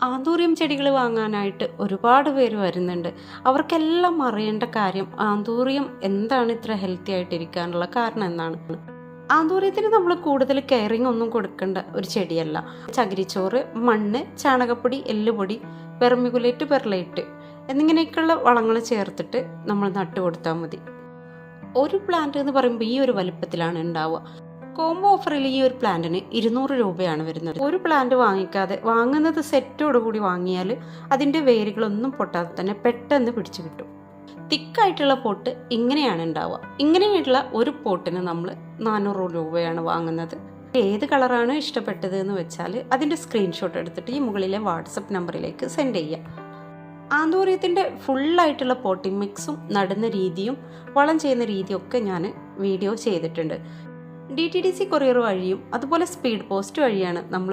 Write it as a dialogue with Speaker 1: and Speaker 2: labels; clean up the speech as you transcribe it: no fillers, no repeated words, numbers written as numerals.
Speaker 1: Anthurium ചെടികൾ വാങ്ങാനായിട്ട് ഒരുപാട് പേര് വരുന്നുണ്ട്. അവർക്കെല്ലാം അറിയേണ്ട കാര്യം ആന്തൂറിയം എന്താണ് ഇത്ര ഹെൽത്തി ആയിട്ടിരിക്കാനുള്ള കാരണം എന്നാണ്. ആന്തൂറിയത്തിന് നമ്മൾ കൂടുതൽ കെയറിങ് ഒന്നും കൊടുക്കേണ്ട ഒരു ചെടിയല്ല. ചകിരിച്ചോറ്, മണ്ണ്, ചാണകപ്പൊടി, എല്ലുപൊടി, വെർമിക്കുലേറ്റ്, പെർലൈറ്റ് എന്നിങ്ങനെയൊക്കെയുള്ള വളങ്ങൾ ചേർത്തിട്ട് നമ്മൾ നട്ടു കൊടുത്താൽ മതി. ഒരു പ്ലാന്റ് എന്ന് പറയുമ്പോൾ ഈ ഒരു വലിപ്പത്തിലാണ് ഉണ്ടാവുക. കോംബോ ഓഫറിൽ ഈ ഒരു പ്ലാന്റിന് 200 രൂപയാണ് വരുന്നത്. ഒരു പ്ലാന്റ് വാങ്ങിക്കാതെ വാങ്ങുന്നത് സെറ്റോടുകൂടി വാങ്ങിയാൽ അതിൻ്റെ വേരുകളൊന്നും പൊട്ടാതെ തന്നെ പെട്ടെന്ന് പിടിച്ചു കിട്ടും. തിക്കായിട്ടുള്ള പോട്ട് ഇങ്ങനെയാണ് ഉണ്ടാവുക. ഇങ്ങനെയായിട്ടുള്ള ഒരു പോട്ടിന് നമ്മൾ 400 രൂപയാണ് വാങ്ങുന്നത്. ഏത് കളറാണ് ഇഷ്ടപ്പെട്ടത് എന്ന് വെച്ചാൽ അതിൻ്റെ സ്ക്രീൻഷോട്ട് എടുത്തിട്ട് ഈ മുകളിലെ വാട്സപ്പ് നമ്പറിലേക്ക് സെൻഡ് ചെയ്യാം. ആന്തൂറിയത്തിൻ്റെ ഫുള്ളായിട്ടുള്ള പോട്ടിംഗ് മിക്സും നടുന്ന രീതിയും വളം ചെയ്യുന്ന രീതിയൊക്കെ ഞാൻ വീഡിയോ ചെയ്തിട്ടുണ്ട്. DTDC കൊറിയർ വഴിയും അതുപോലെ സ്പീഡ് പോസ്റ്റ് വഴിയാണ് നമ്മൾ